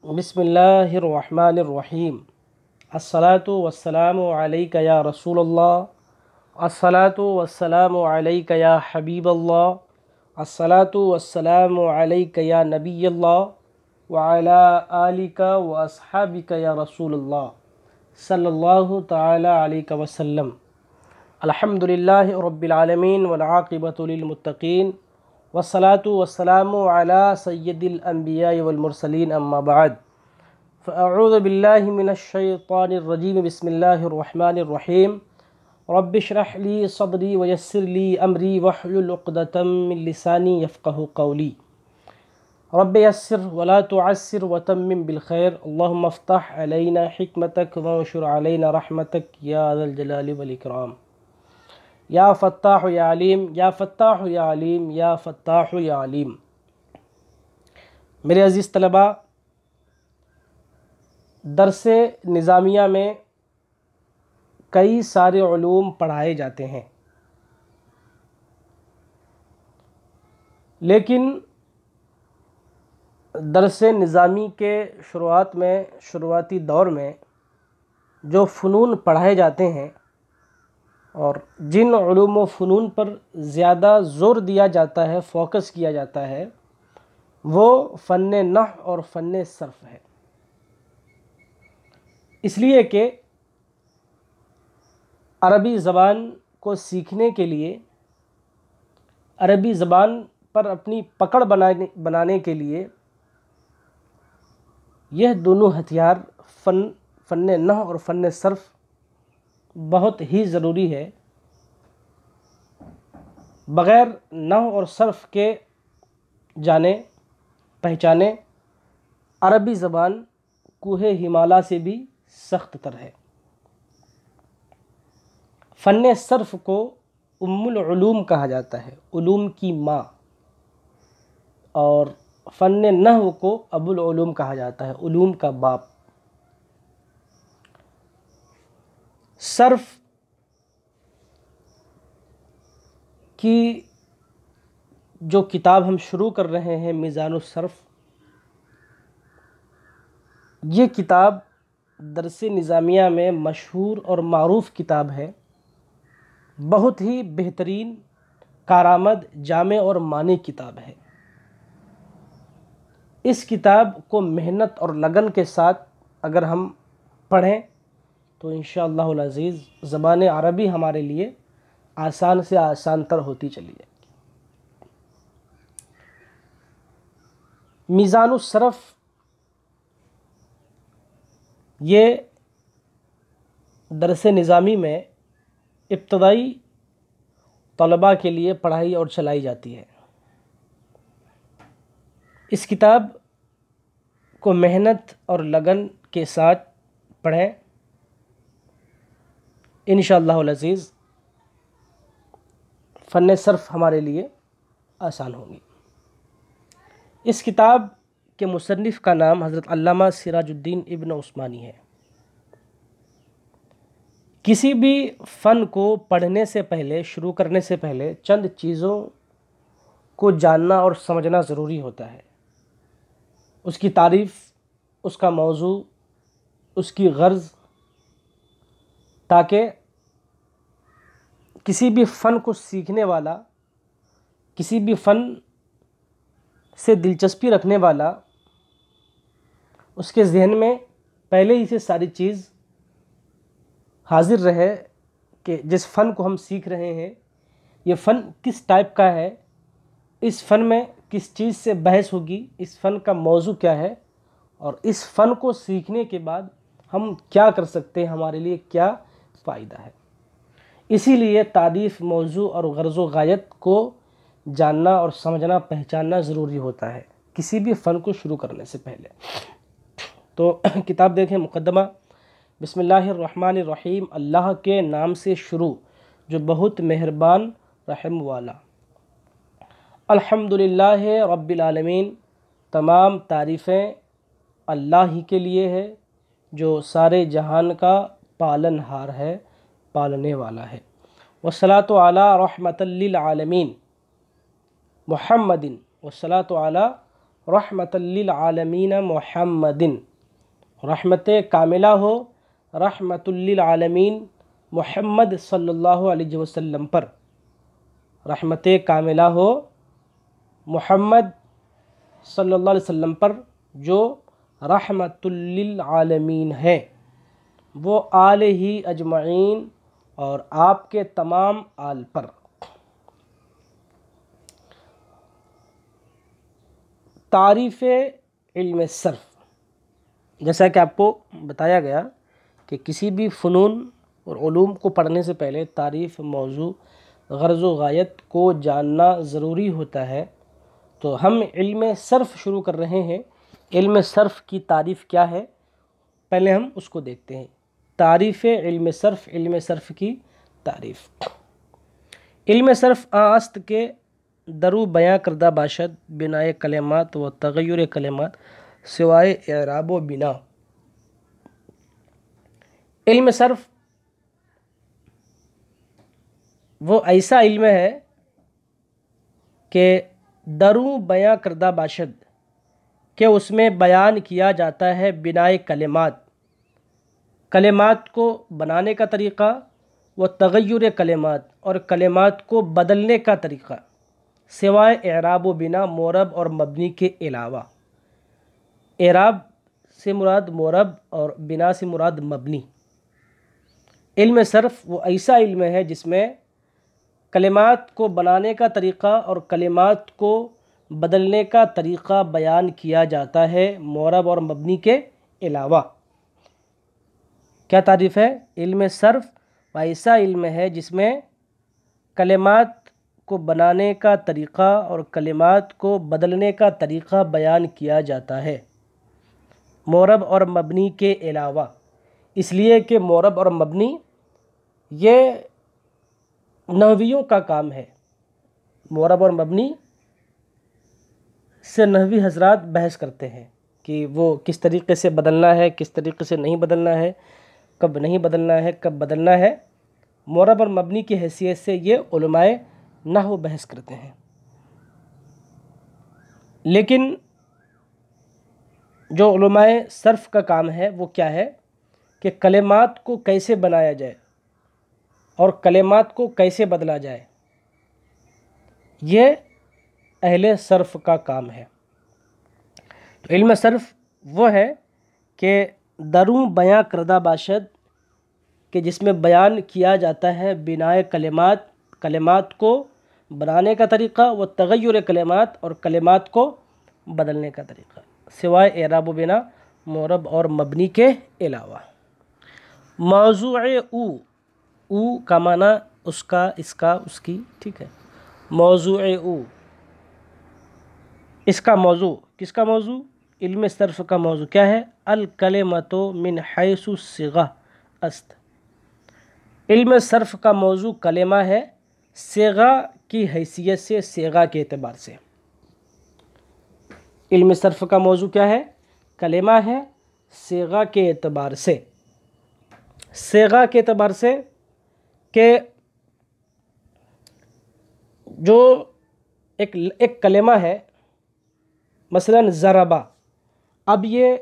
بسم اللہ الرحمن الرحیم۔ الصلاۃ والسلام علیک یا رسول اللہ، الصلاۃ والسلام علیک یا حبیب اللہ، الصلاۃ والسلام علیک یا نبی اللہ وعلی آلک واصحابک یا رسول اللہ صلی اللہ تعالی علیہ وسلم۔ الحمدللہ رب العالمین والعاقبۃ للمتقین، والصلاۃ والسلام علی سید الانبیاء والمرسلین، اما بعد فاعوذ باللہ من الشیطان الرجیم، بسم اللہ الرحمن الرحیم۔ رب اشرح لی صدری ویسر لی امری واحلل عقدۃ من لسانی یفقہوا قولی۔ رب یسر ولا تعسر وتمم بالخیر، اللہم افتح علینا حکمتک وانشر علینا رحمتک یا ذا الجلال والاکرام۔ یا فتاح یا علیم، یا فتاح یا علیم، یا فتاح یا علیم۔ میرے عزیز طلباء، درس نظامیہ میں کئی سارے علوم پڑھائے جاتے ہیں، لیکن درس نظامی کے شروعاتی دور میں جو فنون پڑھائے جاتے ہیں اور جن علوم و فنون پر زیادہ زور دیا جاتا ہے، فوکس کیا جاتا ہے، وہ فن نحو اور فن صرف ہے۔ اس لیے کہ عربی زبان کو سیکھنے کے لیے، عربی زبان پر اپنی پکڑ بنانے کے لیے یہ دونوں ہتھیار فن نحو اور فن صرف بہت ہی ضروری ہے۔ بغیر نحو اور صرف کے جانے پہچانے عربی زبان کوہ ہمالیہ سے بھی سخت تر ہے۔ فن صرف کو ام العلوم کہا جاتا ہے، علوم کی ماں، اور فن نحو کو ابو العلوم کہا جاتا ہے، علوم کا باپ۔ صرف کی جو کتاب ہم شروع کر رہے ہیں، میزان الصرف، یہ کتاب درس نظامیہ میں مشہور اور معروف کتاب ہے، بہت ہی بہترین، کارآمد، جامع اور مانی کتاب ہے۔ اس کتاب کو محنت اور لگن کے ساتھ اگر ہم پڑھیں تو انشاءاللہ العزیز زبان عربی ہمارے لیے آسان سے آسان تر ہوتی چلی جائے گی۔ میزان الصرف یہ درس نظامی میں ابتدائی طلباء کے لیے پڑھائی اور چلائی جاتی ہے۔ اس کتاب کو محنت اور لگن کے ساتھ پڑھیں، انشاءاللہ العزیز فن صرف ہمارے لیے آسان ہوگی۔ اس کتاب کے مصنف کا نام حضرت علامہ سراج الدین ابن عثمانی ہے۔ کسی بھی فن کو پڑھنے سے پہلے، شروع کرنے سے پہلے چند چیزوں کو جاننا اور سمجھنا ضروری ہوتا ہے۔ اس کی تعریف، اس کا موضوع، اس کی غرض، تاکہ کسی بھی فن کو سیکھنے والا، کسی بھی فن سے دلچسپی رکھنے والا، اس کے ذہن میں پہلے ہی سے ساری چیز حاضر رہے کہ جس فن کو ہم سیکھ رہے ہیں، یہ فن کس ٹائپ کا ہے، اس فن میں کس چیز سے بحث ہوگی، اس فن کا موضوع کیا ہے، اور اس فن کو سیکھنے کے بعد ہم کیا کر سکتے ہیں، ہمارے لیے کیا فائدہ ہے۔ اسی لیے تعریف، موضوع اور غرض و غایت کو جاننا اور سمجھنا، پہچاننا ضروری ہوتا ہے کسی بھی فن کو شروع کرنے سے پہلے۔ تو کتاب دیکھیں، مقدمہ: بسم اللہ الرحمن الرحیم، اللہ کے نام سے شروع جو بہت مہربان، رحم والا۔ الحمدللہ رب العالمین، تمام تعریفیں اللہ ہی کے لیے ہے جو سارے جہان کا پالن ہار ہے، پالنے والا ہے۔ والصلاۃ علی رحمۃ للعالمین محمد، والصلاۃ علی رحمۃ للعالمین محمد، رحمت کاملہ ہو رحمۃ للعالمین محمد صلی اللہ علیہ وسلم پر، رحمت کاملہ ہو محمد صلی اللہ علیہ وسلم پر جو رحمۃ للعالمین ہے، وہ آل ہی اجمعین اور آپ کے تمام آل پر۔ تعریف علم صرف، جیسا کہ آپ کو بتایا گیا کہ کسی بھی فنون اور علوم کو پڑھنے سے پہلے تعریف، موضوع، غرض و غایت کو جاننا ضروری ہوتا ہے۔ تو ہم علم صرف شروع کر رہے ہیں۔ علم صرف کی تعریف کیا ہے، پہلے ہم اس کو دیکھتے ہیں۔ تعریف علم صرف، علم صرف کی تعریف۔ علم صرف است کے درو بیاں کردہ باشد، بنائے کلمات و تغیر کلمات سوائے اعراب و بنا۔ علم صرف وہ ایسا علم ہے کہ درو بیاں کردہ باشد، کہ اس میں بیان کیا جاتا ہے بنائے کلمات، کلمات کو بنانے کا طریقہ، وہ تغیر کلمات اور کلمات کو بدلنے کا طریقہ، سوائے اعراب و بنا، معرب اور مبنی کے علاوہ۔ اعراب سے مراد معرب اور بنا سے مراد مبنی۔ علم صرف وہ ایسا علم ہے جس میں کلمات کو بنانے کا طریقہ اور کلمات کو بدلنے کا طریقہ بیان کیا جاتا ہے معرب اور مبنی کے علاوہ۔ کیا تعریف ہے؟ علم صرف وہ ایسا علم ہے جس میں کلمات کو بنانے کا طریقہ اور کلمات کو بدلنے کا طریقہ بیان کیا جاتا ہے معرب اور مبنی کے علاوہ۔ اس لیے کہ معرب اور مبنی یہ نحویوں کا کام ہے۔ معرب اور مبنی سے نحوی حضرات بحث کرتے ہیں کہ وہ کس طریقے سے بدلنا ہے، کس طریقے سے نہیں بدلنا ہے، کب نہیں بدلنا ہے، کب بدلنا ہے۔ معرب اور مبنی کی حیثیت سے یہ علماء نحو بحث کرتے ہیں۔ لیکن جو علماء صرف کا کام ہے وہ کیا ہے کہ کلمات کو کیسے بنایا جائے اور کلمات کو کیسے بدلا جائے، یہ اہل صرف کا کام ہے۔ تو علم صرف وہ ہے کہ دروں بیاں کردہ باشد، کہ جس میں بیان کیا جاتا ہے بنائے کلمات، کلمات کو بنانے کا طریقہ، وہ تغیر کلمات اور کلمات کو بدلنے کا طریقہ، سوائے اعراب و بنا، معرب اور مبنی کے علاوہ۔ موضوع او کا معنی اس کا، اس کا، اس کی، ٹھیک ہے۔ موضوع او، اس کا موضوع، کس کا موضوع؟ علم صرف کا موضوع کیا ہے؟ الکلمۃ من حیث الصیغہ است۔ علم صرف کا موضوع کلمہ ہے صیغہ کی حیثیت سے، صیغہ کے اعتبار سے۔ علم صرف کا موضوع کیا ہے؟ کلمہ ہے صیغہ کے اعتبار سے۔ صیغہ کے اعتبار سے کہ جو ایک کلمہ ہے، مثلا ضربہ، اب یہ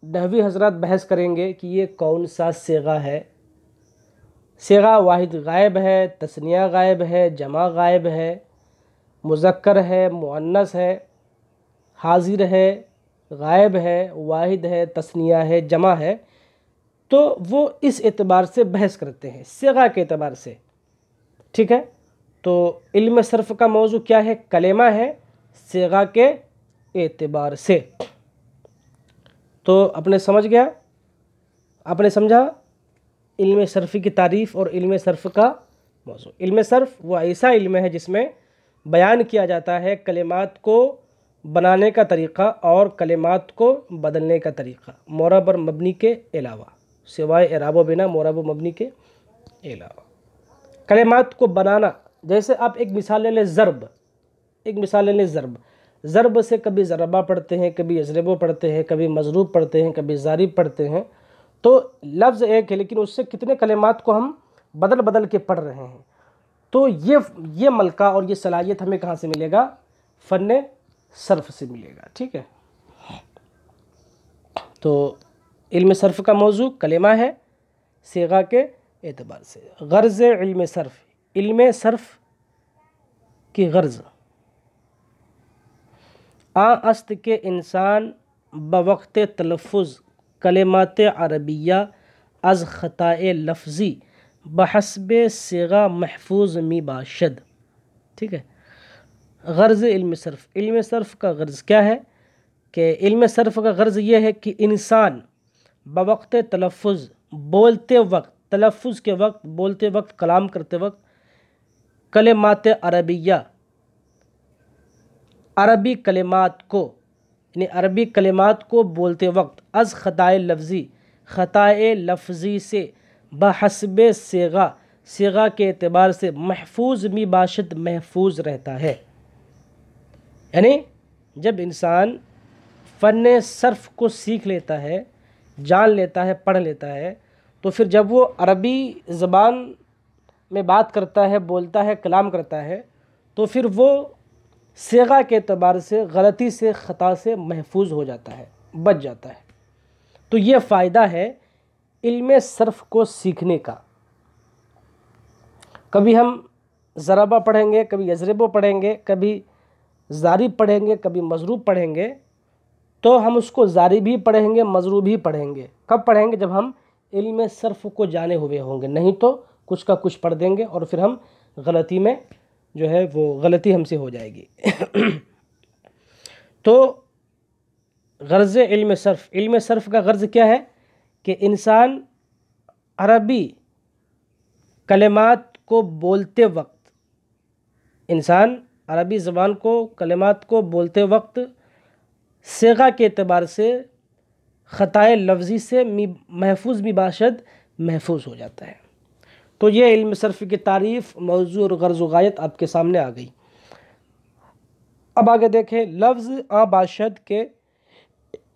نحوی حضرات بحث کریں گے کہ یہ کون سا صیغہ ہے۔ صیغہ واحد غائب ہے، تثنیہ غائب ہے، جمع غائب ہے، مذکر ہے، مؤنث ہے، حاضر ہے، غائب ہے، واحد ہے، تثنیہ ہے، جمع ہے۔ تو وہ اس اعتبار سے بحث کرتے ہیں، صیغہ کے اعتبار سے، ٹھیک ہے۔ تو علم صرف کا موضوع کیا ہے؟ کلمہ ہے صیغہ کے اعتبار سے۔ تو آپ نے سمجھ گیا، آپ نے سمجھا علم صرفی کی تعریف اور علم صرف کا موضوع۔ علم صرف وہ ایسا علم ہے جس میں بیان کیا جاتا ہے کلمات کو بنانے کا طریقہ اور کلمات کو بدلنے کا طریقہ، معرب اور مبنی کے علاوہ، سوائے اعراب و بنا، معرب و مبنی کے علاوہ۔ کلمات کو بنانا، جیسے آپ ایک مثال لے لیں، ضرب، ایک مثال لے لیں ضرب۔ ضرب سے کبھی ضربہ پڑھتے ہیں، کبھی یضربو پڑھتے ہیں، کبھی مضروب پڑھتے ہیں، کبھی ضارب پڑھتے ہیں۔ تو لفظ ایک ہے لیکن اس سے کتنے کلمات کو ہم بدل بدل کے پڑھ رہے ہیں۔ تو یہ ملکہ اور یہ صلاحیت ہمیں کہاں سے ملے گا؟ فن صرف سے ملے گا، ٹھیک ہے۔ تو علم صرف کا موضوع کلمہ ہے صیغہ کے اعتبار سے۔ غرض علم صرف، علم صرف کی غرض است کے انسان بوقت تلفظ کلمات عربیہ از خطائے لفظی بحسب صیغہ محفوظ می باشد، ٹھیک ہے۔ غرض علم صرف، علم صرف کا غرض کیا ہے کہ علم صرف کا غرض یہ ہے کہ انسان بوقت تلفظ، بولتے وقت، تلفظ کے وقت، بولتے وقت، کلام کرتے وقت، کلمات عربیہ، عربی کلمات کو، یعنی عربی کلمات کو بولتے وقت از خطائے لفظی، خطائے لفظی سے بحسب صیغہ، صیغہ کے اعتبار سے محفوظ می باشد، محفوظ رہتا ہے۔ یعنی جب انسان فن صرف کو سیکھ لیتا ہے، جان لیتا ہے، پڑھ لیتا ہے، تو پھر جب وہ عربی زبان میں بات کرتا ہے، بولتا ہے، کلام کرتا ہے، تو پھر وہ صیغہ کے اعتبار سے غلطی سے، خطا سے محفوظ ہو جاتا ہے، بچ جاتا ہے۔ تو یہ فائدہ ہے علم صرف کو سیکھنے کا۔ کبھی ہم ضربہ پڑھیں گے، کبھی یضربو پڑھیں گے، کبھی ضارب پڑھیں گے، کبھی مضروب پڑھیں گے، تو ہم اس کو ضارب بھی پڑھیں گے، مضروب بھی پڑھیں گے۔ کب پڑھیں گے؟ جب ہم علم صرف کو جانے ہوئے ہوں گے، نہیں تو کچھ کا کچھ پڑھ دیں گے اور پھر ہم غلطی میں جو ہے وہ غلطی ہم سے ہو جائے گی۔ تو غرض علم صرف، علم صرف کا غرض کیا ہے کہ انسان عربی کلمات کو بولتے وقت، انسان عربی زبان کو، کلمات کو بولتے وقت صیغہ کے اعتبار سے خطائے لفظی سے محفوظ بھی باشد، محفوظ ہو جاتا ہے۔ تو یہ علم صرف کی تعریف، موضوع اور غرض و غایت آپ کے سامنے آ گئی۔ اب آگے دیکھیں، لفظ آ باشد کے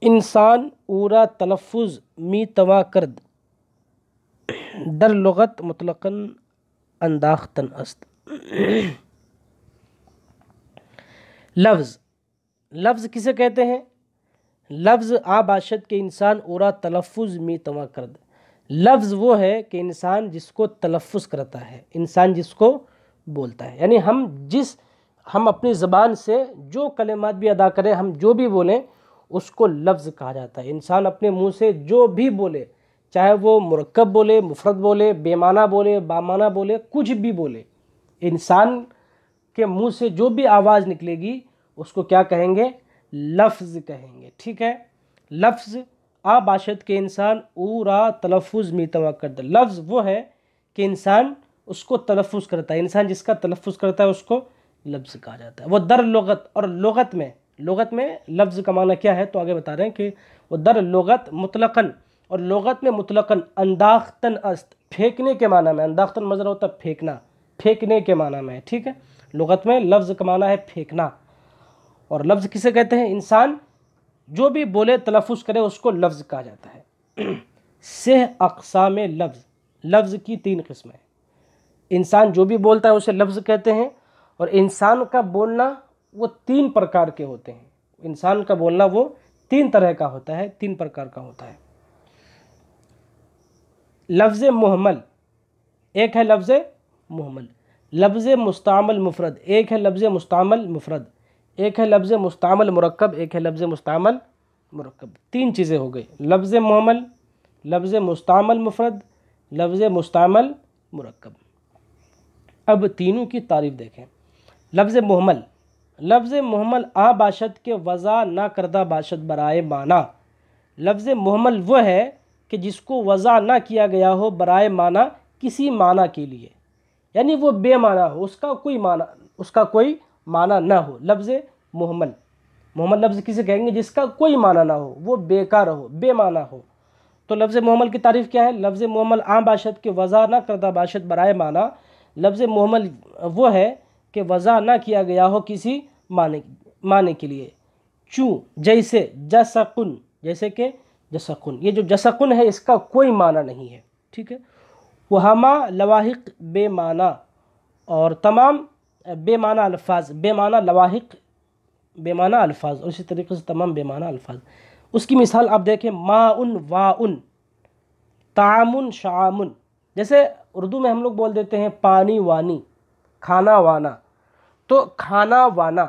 انسان اورا تلفظ می توا کرد در لغت مطلقاً انداختن است۔ لفظ، لفظ کسے کہتے ہیں؟ لفظ آ باشد کے انسان اورا تلفظ می توا کرد، لفظ وہ ہے کہ انسان جس کو تلفظ کرتا ہے، انسان جس کو بولتا ہے، یعنی ہم اپنی زبان سے جو کلمات بھی ادا کریں، ہم جو بھی بولیں، اس کو لفظ کہا جاتا ہے۔ انسان اپنے منہ سے جو بھی بولے، چاہے وہ مرکب بولے، مفرد بولے، بے معنی بولے، با معنی بولے، کچھ بھی بولے، انسان کے منہ سے جو بھی آواز نکلے گی اس کو کیا کہیں گے؟ لفظ کہیں گے، ٹھیک ہے۔ لفظ آ باشد کے انسان اورا تلفظ می توا کرد، لفظ وہ ہے کہ انسان اس کو تلفظ کرتا ہے، انسان جس کا تلفظ کرتا ہے اس کو لفظ کہا جاتا ہے۔ وہ در لغت، اور لغت میں لفظ کا معنی کیا ہے تو آگے بتا رہے ہیں کہ وہ در لغت مطلقاً، اور لغت میں مطلقاً انداختن است، پھینکنے کے معنی میں، انداختن مطلب ہوتا ہے پھینکنا، پھینکنے کے معنی میں، ٹھیک ہے۔ لغت میں لفظ کا معنی ہے پھینکنا، اور لفظ کسے کہتے ہیں؟ انسان جو بھی بولے، تلفظ کرے، اس کو لفظ کہا جاتا ہے۔ سہ اقسام لفظ، لفظ کی 3 قسمیں، انسان جو بھی بولتا ہے اسے لفظ کہتے ہیں، اور انسان کا بولنا وہ 3 پرکار کے ہوتے ہیں، انسان کا بولنا وہ 3 طرح کا ہوتا ہے، 3 پرکار کا ہوتا ہے۔ لفظ محمل، ایک ہے لفظ محمل، لفظ مستعمل مفرد، ایک ہے لفظ مستعمل مفرد، ایک ہے لفظ مستعمل مرکب، ایک ہے لفظ مستعمل مرکب۔ 3 چیزیں ہو گئی، لفظ محمل، لفظ مستعمل مفرد، لفظ مستعمل مرکب۔ اب تینوں کی تعریف دیکھیں۔ لفظ محمل، لفظ محمل آ باشد کے وضع نہ کردہ باشد برائے معنی، لفظ محمل وہ ہے کہ جس کو وضع نہ کیا گیا ہو برائے معنی، کسی معنی کے لیے، یعنی وہ بے معنی ہو، اس کا کوئی معنی نہ ہو۔ لفظ محمل، محمل لفظ کسے کہیں گے؟ جس کا کوئی معنی نہ ہو، وہ بیکار ہو، بے معنی ہو۔ تو لفظ محمل کی تعریف کیا ہے؟ لفظ محمل عام باشد کے وضع نہ کردہ باشد برائے معنی، لفظ محمل وہ ہے کہ وضع نہ کیا گیا ہو کسی معنی کے لیے، چوں جیسے جسقن، جیسے کہ جسقن، یہ جو جسقن ہے اس کا کوئی معنی نہیں ہے، ٹھیک ہے۔ وہ ہما لواحق بے معنی، اور تمام بے معنی الفاظ، بے معنی لواحق بے معنی الفاظ، اور اسی طریقے سے تمام بے معنی الفاظ۔ اس کی مثال آپ دیکھیں، ماءن واءن، طعام شعام، جیسے اردو میں ہم لوگ بول دیتے ہیں پانی وانی، کھانا وانا، تو کھانا وانا،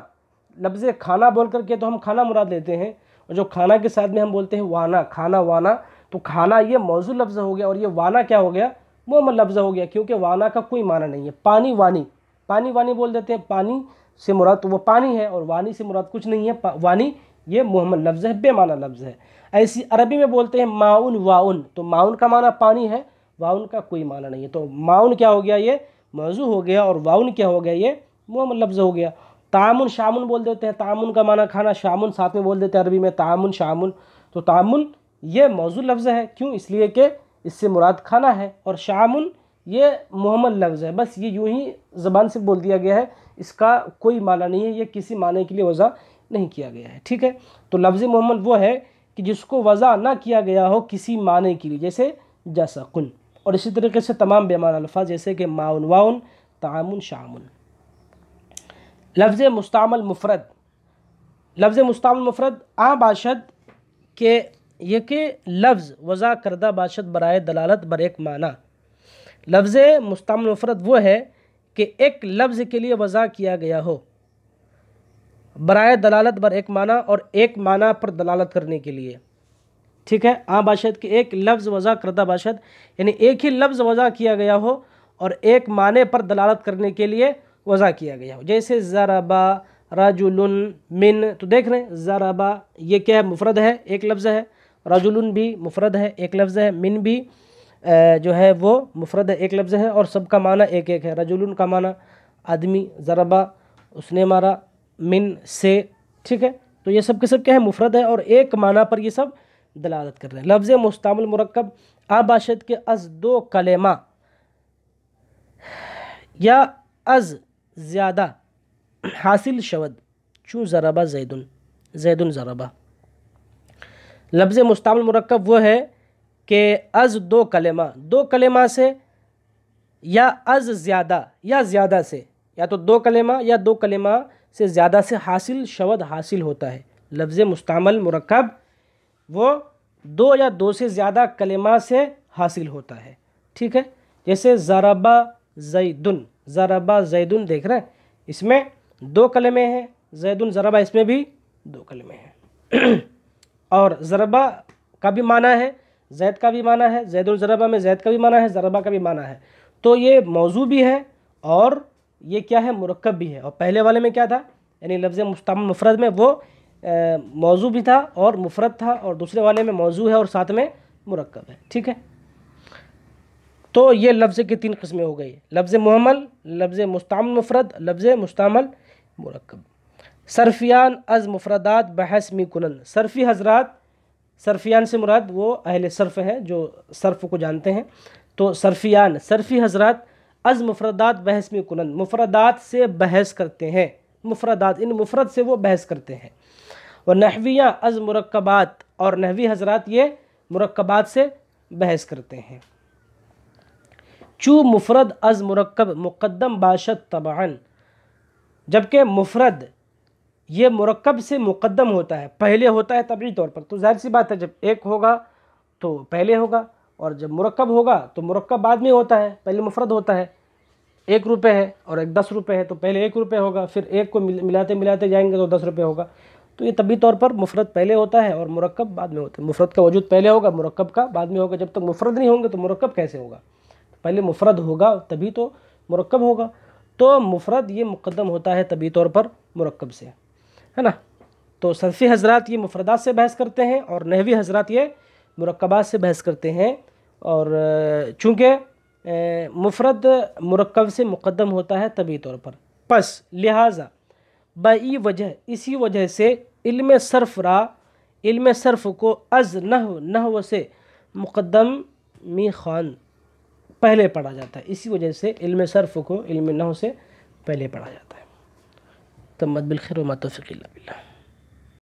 لفظ کھانا بول کر کے تو ہم کھانا مراد لیتے ہیں، اور جو کھانا کے ساتھ میں ہم بولتے ہیں وانا، کھانا وانا، تو کھانا یہ موضوع لفظ ہو گیا، اور یہ وانا کیا ہو گیا؟ معمل لفظ ہو گیا، کیونکہ وانا کا کوئی معنی نہیں ہے۔ پانی وانی، پانی وانی بول دیتے ہیں، پانی سے مراد تو وہ پانی ہے، اور وانی سے مراد کچھ نہیں ہے، وانی یہ محمل لفظ ہے، بے معنی لفظ ہے۔ ایسی عربی میں بولتے ہیں ماؤن واؤن، تو ماؤن کا معنی پانی ہے، واؤن کا کوئی معنی نہیں ہے، تو ماؤن کیا ہو گیا؟ یہ موضوع ہو گیا، اور واؤن کیا ہو گیا؟ یہ محمل لفظ ہو گیا۔ تعامن شامن بول دیتے ہیں، تعامن کا معنی کھانا، شامن ساتھ میں بول دیتے ہیں عربی میں، تعامن شامن، تو تعامن یہ موضوع لفظ ہے، کیوں؟ اس لیے کہ اس سے مراد کھانا ہے، اور شامن یہ محمل لفظ ہے، بس یہ یوں ہی زبان سے بول دیا گیا ہے، اس کا کوئی معنی نہیں ہے، یہ کسی معنی کے لیے وضع نہیں کیا گیا ہے، ٹھیک ہے؟ تو لفظ محمل وہ ہے کہ جس کو وضع نہ کیا گیا ہو کسی معنی کے لیے، جیسے جسقن، اور اسی طریقے سے تمام بے معنی الفاظ جیسے کہ ماؤن واؤن، تعامن شامن۔ لفظ مستعمل مفرد، لفظ مستعمل مفرد آ باشد کہ یہ کہ لفظ وضع کردہ باشد برائے دلالت بر ایک معنی۔ لفظ مستعمل مفرد وہ ہے کہ ایک لفظ کے لیے وضع کیا گیا ہو برائے دلالت بر ایک معنی، اور ایک معنی پر دلالت کرنے کے لیے، ٹھیک ہے؟ آ باشد کہ ایک لفظ وضع کردہ باشد، یعنی ایک ہی لفظ وضع کیا گیا ہو اور ایک معنی پر دلالت کرنے کے لیے وضع کیا گیا ہو، جیسے ضربا رجل من، تو دیکھ رہے ہیں ضربا یہ کیا ہے؟ مفرد ہے، ایک لفظ ہے، رجل بھی مفرد ہے، ایک لفظ ہے، من بھی جو ہے وہ مفرد ہے، ایک لفظ ہے، اور سب کا معنی ایک ایک ہے۔ رجل کا معنی آدمی، ضربا اس نے مارا، من سے، ٹھیک ہے؟ تو یہ سب کے سب کیا ہے؟ مفرد ہے، اور ایک معنی پر یہ سب دلالت کر رہے ہیں۔ لفظ مستعمل مرکب آ باشد کے از دو کلمہ یا از زیادہ حاصل شود، چون ضربہ زیدن، زیدن ضربہ۔ لفظ مستعمل مرکب وہ ہے کہ از دو کلمہ، دو کلمہ سے، یا از زیادہ، یا زیادہ سے، یا تو دو کلمہ یا دو کلمہ سے زیادہ سے حاصل شود، حاصل ہوتا ہے۔ لفظ مستعمل مرکب وہ دو یا دو سے زیادہ کلمہ سے حاصل ہوتا ہے، ٹھیک ہے؟ جیسے ضربہ زیدن، ضربہ زیدن، دیکھ رہے ہیں اس میں دو کلمے ہیں، زیدن ضربہ اس میں بھی دو کلمے ہیں، اور ضربہ کا بھی معنی ہے، زید کا بھی معنی ہے، زید الضربہ میں زید کا بھی معنی ہے، ضربہ کا بھی معنی ہے، تو یہ موضوع بھی ہے اور یہ کیا ہے؟ مرکب بھی ہے۔ اور پہلے والے میں کیا تھا؟ یعنی لفظ مستعمل مفرد میں وہ موضوع بھی تھا اور مفرد تھا، اور دوسرے والے میں موضوع ہے اور ساتھ میں مرکب ہے، ٹھیک ہے؟ تو یہ لفظ کی تین قسمیں ہو گئی، لفظ محمل، لفظ مستعمل مفرد، لفظ مستعمل مرکب۔ صرفیان از مفردات بحث می کنن، صرفی حضرات، صرفیان سے مراد وہ اہل صرف ہیں جو صرف کو جانتے ہیں، تو صرفیان، صرفی حضرات از مفردات بحث می کنن، مفردات سے بحث کرتے ہیں، مفردات ان مفرد سے وہ بحث کرتے ہیں۔ اور نحویاں از مرکبات، اور نحوی حضرات یہ مرکبات سے بحث کرتے ہیں۔ چو مفرد از مرکب مقدم باشد طبعاً، جبکہ مفرد یہ مرکب سے مقدم ہوتا ہے، پہلے ہوتا ہے طبعی طور پر، تو ظاہر سی بات ہے جب ایک ہوگا تو پہلے ہوگا، اور جب مرکب ہوگا تو مرکب بعد میں ہوتا ہے، پہلے مفرد ہوتا ہے۔ 1 روپے ہے اور ایک 10 روپے ہے، تو پہلے 1 روپے ہوگا، پھر ایک کو ملاتے ملاتے جائیں گے تو 10 روپے ہوگا، تو یہ طبعی طور پر مفرد پہلے ہوتا ہے اور مرکب بعد میں ہوتا ہے۔ مفرد کا وجود پہلے ہوگا، مرکب کا بعد میں ہوگا، جب تک مفرد نہیں ہوں گے تو مرکب کیسے ہوگا؟ پہلے مفرد ہوگا تبھی تو مرکب ہوگا، تو مفرد یہ مقدم ہوتا ہے طبعی طور پر مرکب سے، ہے نا؟ تو صرفی حضرات یہ مفردات سے بحث کرتے ہیں اور نحوی حضرات یہ مرکبات سے بحث کرتے ہیں، اور چونکہ مفرد مرکب سے مقدم ہوتا ہے طبعی طور پر، پس لہٰذا بئی وجہ، اسی وجہ سے علم صرف علم صرف کو از نحو سے مقدم می خوان، پہلے پڑھا جاتا ہے، اسی وجہ سے علم صرف کو علم نحو سے پہلے پڑھا جاتا ہے۔ تمت بالخیر وما توفیق الا باللہ۔